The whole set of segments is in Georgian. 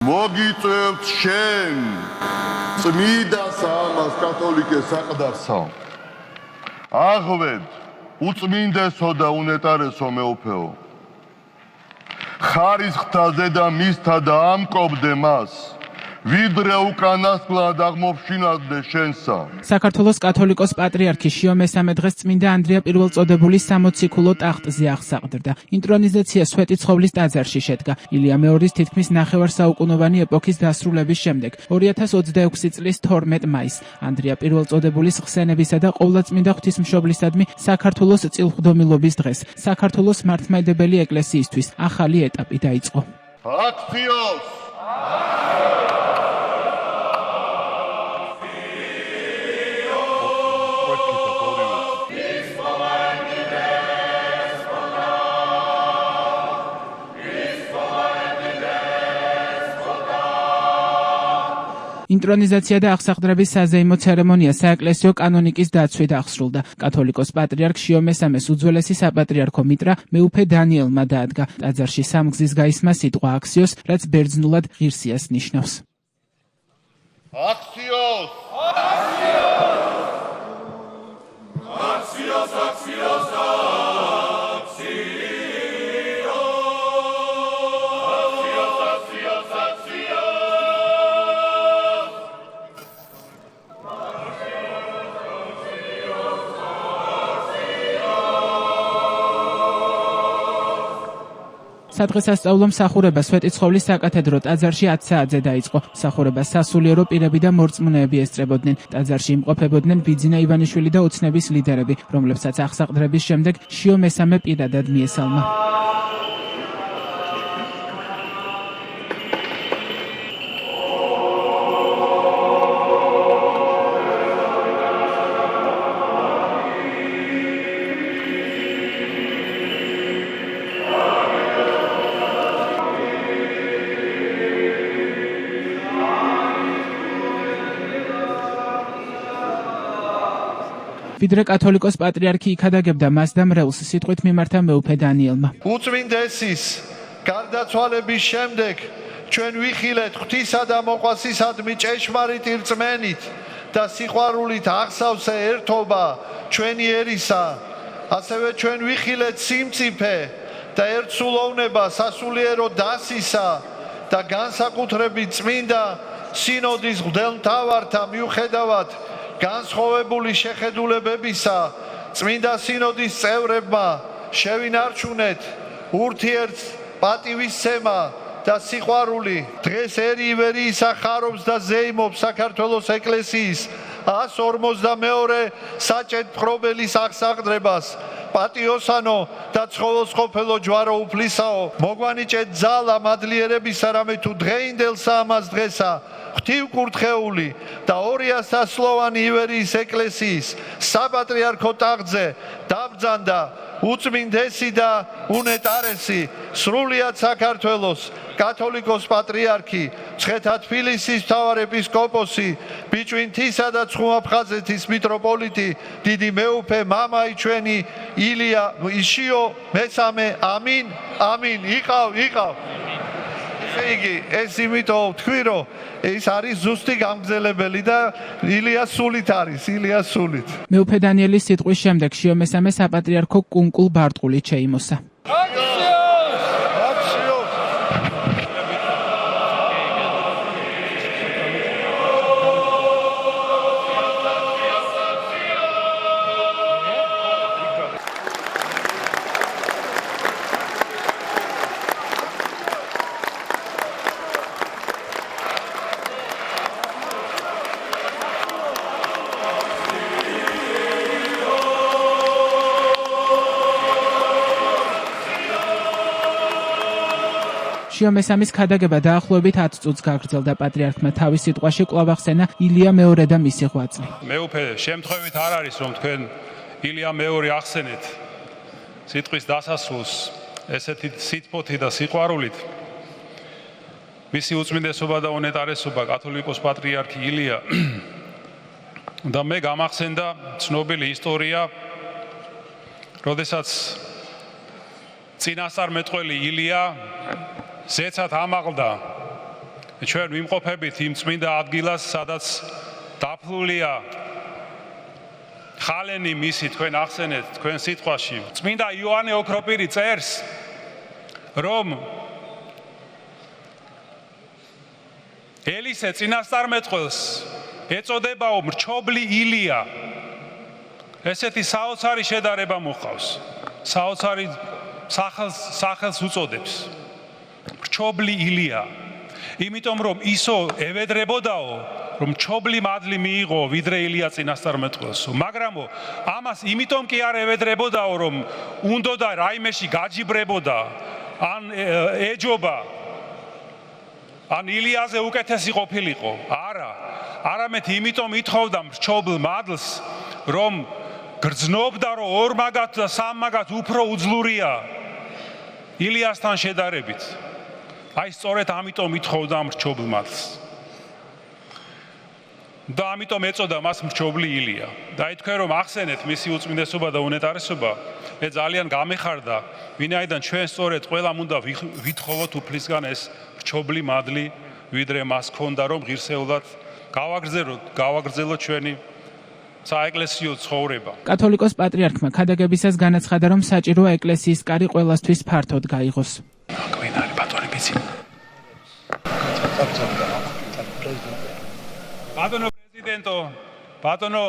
მოგიწევთ შენ წმიდა სამას კათოლიკე საყდარსა აღვედ უწმინდესო და უნეტარესო მეუფეო ხარისხთაზე და მისთა და ამკობდე მას ვიდრე უკანასკნელად აღმოფშინავდე შენსა. საქართველოს კათოლიკოს პატრიარქი შიო მესამე დღეს წმინდა ანდრია პირველწოდებულის 60 ქულო ტახტზე აღსაყდრდა. ინტრონიზაცია სვეტიცხოვლის ტაძარში შედგა. ილია მეორის თითქმის ნახევარსაუკუნოვანი ეპოქის დასრულების შემდეგ 2026 წლის 12 მაისს ანდრია პირველწოდებულის ხსენებისა და ყოვლადწმინდა ღვთისმშობლისადმი საქართველოს წილხვდომილობის დღეს საქართველოს მართლმადიდებელი ეკლესიისთვის ახალი ეტაპი დაიწყო. აქციოს ინტრონიზაცია და აღსაყდრების საზეიმო ცერემონია საეკლესიო კანონიკის დაცვით აღსრულდა. კათოლიკოს პატრიარქ შიო მესამეს უძველესი საპატრიარქო მიტრა მეუფე დანიელმა დაადგა. ტაძარში სამგზის გაისმა სიტყვა აქციოს, რაც ბერძნულად ღირსიას ნიშნავს. აქციოს აქციოს აქციოს სადღესასწაულო მსახურება სვეტიცხოვლის საკათედრო ტაძარში 10 საათზე დაიწყო. მსახურებას სასულიერო პირები და მორწმუნეები ესწრებოდნენ. ტაძარში იმყოფებოდნენ ბიძინა ივანიშვილი და ოცნების ლიდერები, რომლებსაც აღსაყდრების შემდეგ შიო მესამე პირადად მიესალმა. ვიდრე კათოლიკოს პატრიარქი იქადაგებდა მას და მრევლს სიტყვით მიმართა მეუფე დანიელმა. უწმინდესის გარდაცვალების შემდეგ ჩვენ ვიხილეთ ღვთისა და მოყვასისადმი ჭეშმარიტი რწმენით და სიყვარულით აღსავსე ერთობა ჩვენი ერისა. ასევე ჩვენ ვიხილეთ სიმწიფე და ერთსულოვნება სასულიერო დასისა და განსაკუთრებით წმინდა სინოდის მღვდელმთავართა მიუხედავად განსხვავებული შეხედულებებისა წმინდა სინოდის წევრებმა შევინარჩუნეთ ურთიერთ პატივისცემა და სიყვარული. დღეს ერი-ივერიის ხარობს და ზეიმობს საქართველოს ეკლესიის 152 საჭედ პრობელის აღსაყდრებას. პატიოსანო და ცხოველსყოფელო ჯვარო უფლისაო, მოგვანიჭეთ ძალა მადლიერებისა, რამე თუ დღეინდელსა ამას დღესა ღვთივკურთხეული და 200 სლოვანი ივერიის ეკლესიის საპატრიარქო ტახტზე დაბრძანდა უწმინდესი და უნეტარესი სრულიად საქართველოს კათოლიკოს პატრიარქი მცხეთა თბილისის მთავარეპისკოპოსი ბიჭვინთისა და ცხუმაფხაზეთის მიტროპოლიტი დიდი მეუფე მამაი ჩვენი ილია შიო მესამე ამინ ამინ იყავ ეს იმიტომ ვთქვი, რომ ეს არის ზუსტი გამგზელებელი და ილია სულით არის, ილია სულით. მეუფე დანიელის სიტყვის შემდეგ შიო მესამე საპატრიარქო კუნკულ ბარტყულით შეიმოსა. შიო მესამის ქადაგება დაახლოებით 10 წუთს გაგრძელდა. პატრიარქმა თავის სიტყვაში კვლავ ახსენა ილია მეორე და მისი ღვაწლი. მეუფე, შემთხვევით არ არის, რომ თქვენ ილია მეორე ახსენეთ სიტყვის დასასრულს ესეთი სიტყვოთი და სიყვარულით. მისი უწმინდესობა და უნეტარესობა კათოლიკოს პატრიარქი ილია და მე გამახსენდა ცნობილი ისტორია, როდესაც წინასწარმეტყველი ილია ზეცად ამაღლდა ჩვენ ვიმყოფებით იმ წმინდა ადგილას, სადაც დაფლულია ხალენი მისი, თქვენ ახსენეთ თქვენ სიტყვაში. წმინდა იოანე ოქროპირი წერს, რომ ელისე წინასწარმეტყველს ეწოდებაო მრჩობლი ილია. ესეთი საოცარი შედარება მოყავს. საოცარი სახელს უწოდებს. მრჩობლი ილია. იმიტომ რომ ისო ევედრებოდაო, რომ მრჩობლი მადლი მიიღო ვიდრე ილია წინასწარმეტყველსო. მაგრამო ამას იმიტომ კი არ ევედრებოდაო, რომ უნდოდა რაიმეში გაჯიბრებოდა, ან ეჯობა, ან ილიაზე უკეთესი ყოფილიყო. არა, არამედ იმიტომ ითხოვდა მრჩობლ მადლს, რომ გრძნობდა, რომ ორმაგად და სამმაგად უფრო უძლურია ილიასთან შედარებით. აი სწორედ ამიტომ ითხოვდა მრჩობლ მადლს. და ამიტომ ეწოდა მას მრჩობლი ილია. და ითქვენ რომ ახსენეთ მისი უწმინდესობა და უნეტარესობა, მე ძალიან გამეხარდა, ვინაიდან ჩვენ სწორედ ყველამ უნდა ვითხოვოთ უფლისგან ეს მრჩობლი მადლი, ვიდრე მას ქონდა, რომ ღირსეულად გავაგრძელოთ ჩვენი საეკლესიო ცხოვრება. კათოლიკოს პატრიარქმა ქადაგებისას განაცხადა, რომ საჭიროა ეკლესიის კარი ყველასთვის ფართოდ გაიღოს. გვინარი ბატონი ბიცი. ბატონო პრეზიდენტო, ბატონო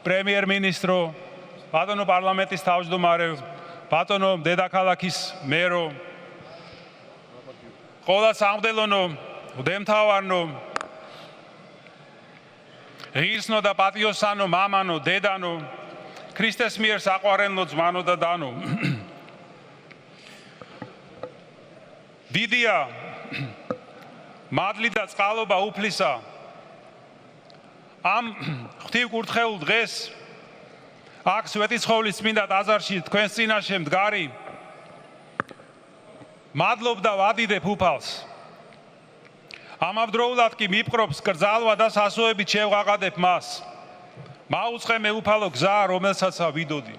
პრემიერ-მინისტრო, ბატონო პარლამენტის თავმჯდომარე, ბატონო დედაქალაქის მერო, ყველა სამღვდელონო, მდემთავარნო, ღირსნო და პატიოსანო, მამანო, დედანო, ქრისტეს მიერ საყვარელნო, ძმანო და დანო. დიდია მადლი და წყალობა უფლისა ამ ღვთივკურთხეულ დღეს აქ სვეტიცხოვლის წმინდა ტაძარში თქვენს წინაშე მდგარი მადლობ და ვადიდებ უფალს. ამავდროულად კი მიპყრობს კრძალვა და სასოებით შევღაღადებ მას. მაუწყე მე უფალო გზა, რომელსაც ვიდოდი.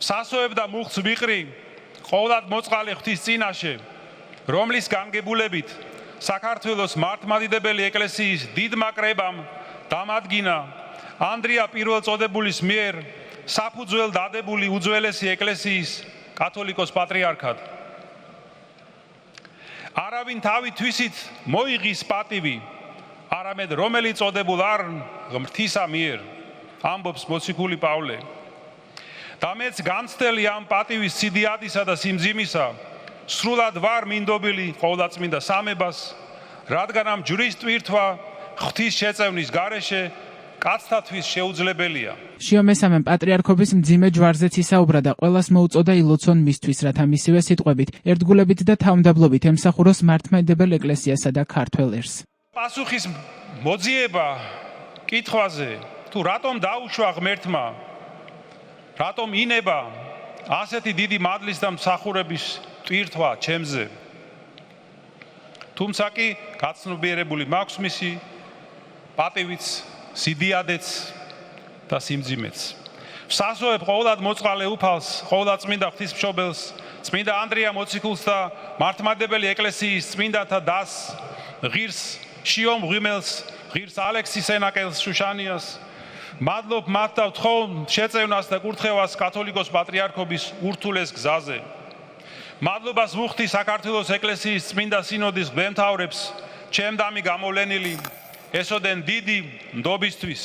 სასოებ და მუხტს ვიყრი ყოვლად მოწყალე ღვთის წინაშე, რომლის განგებულებით საქართველოს მართლმადიდებელი ეკლესიის დიდმა კრებამ დამადგინა ანდრია პირველწოდებულის მიერ საფუძველ დადებული უძველესი ეკლესიის კათოლიკოს პატრიარქად. არავინ თავი თვისით მოიღის პატივი, არამედ რომელიც წოდებულ არ ღმრთისა მიერ, ამბობს მოციქული პავლე. და მეც განცდელი ამ პატივის სიდიადისა და სიმძიმისა, სრულად ვარ მინდობილი ყოვლადწმინდა სამებას, რადგან ამ ჯვრის ტვირთვა ღვთის შეწევნის გარეშე კაცთათვის შეუძლებელია. შიო მესამემ პატრიარქობის მძიმე ჯვარზეც ისაუბრა და ყველას მოუწოდა ილოცონ მისთვის, რათა მისივე სიტყვებით, ერთგულებით და თავმდაბლობით ემსახუროს მართლმადიდებელ ეკლესიასა და ქართველ ერს. პასუხის მოძიება კითხვაზე, თუ რატომ დაუშვა ღმერთმა, რატომ ინება ასეთი დიდი მადლის და მსახურების ტვირთვა ჩემზე. თუმცა კი გაცნობიერებული მაქვს მისი პატივიც, სიდიადეც და სიმძიმეც. ვსასოებ ყოვლად მოწყალე უფალს, ყოვლადწმინდა ღვთისმშობელს, წმინდა ანდრია მოციქულს და მართლმადიდებელი ეკლესიის წმინდათა დასს, ღირს შიომ ღვიმელს, ღირს ალექსის ენაკელს შუშანიას, მადლობ მათ და ვთხოვ შეწევნას და კურთხევას კათოლიკოს პატრიარქობის ურთულეს გზაზე. მადლობას ვუხდი საქართველოს ეკლესიის წმინდა სინოდის მღვდელმთავრებს, ჩემდამი გამოვლენილი ესოდენ დიდი ნდობისთვის.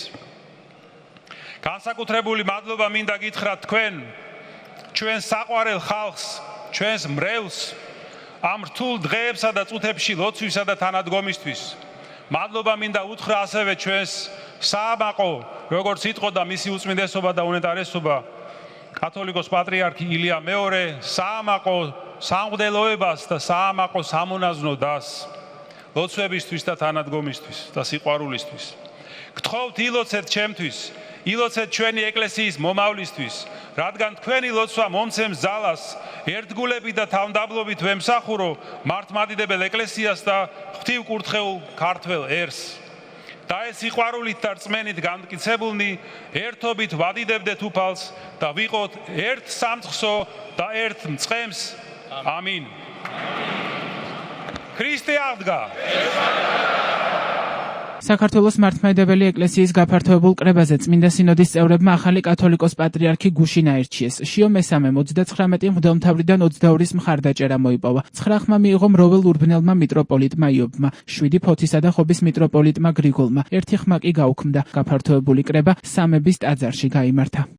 განსაკუთრებული მადლობა მინდა გითხრათ თქვენ, ჩვენ საყვარელ ხალხს, ჩვენს მრევლს, ამ რთულ დღეებსა და წუთებში ლოცვისა და თანადგომისთვის. მადლობა მინდა უთხრა ასევე ჩვენს საამაყო, როგორც იტყოდა და მისი უწმინდესობა და უნეტარესობა, კათოლიკოს პატრიარქი ილია მეორე, საამაყო სამღვდელოებას და საამაყო სამონაზნო დასს, ლოცვებისთვის და თანადგომისთვის და სიყვარულისთვის. გთხოვთ ილოცეთ ჩემთვის, ილოცეთ ჩვენი ეკლესიის მომავლისთვის, რადგან თქვენი ლოცვა მომცემს ძალას, ერთგულებით და თავმდაბლობით ვემსახურო მართლმადიდებელ ეკლესიას და ღვთივკურთხეულ ქართველ ერს. და ეს სიყვარულით და რწმენით განმტკიცებულნი ერთობით ვადიდებდეთ უფალს და ვიყოთ ერთ სამწყსო და ერთ მწყემს. ამინ. ქრისტე აღდგა. საქართველოს მართლმადიდებელი ეკლესიის გაფართოებულ კრებაზე წმინდა სინოდის წევრებმა ახალი კათოლიკოს პატრიარქი გუშინ აირჩიეს. შიო მესამე 39 მღვდელმთავრიდან 22-ის მხარდაჭერა მოიპოვა. 9 ხმა მიიღო მროվել ურბნელმა მიტროპოლიტმა იობმა, 7 ფოთისა და ხობის მიტროპოლიტმა გრიგოლმა, 1 ხმა კი გაუქმდა. გაფართოებული კრება სამების ტაძარში გაიმართა.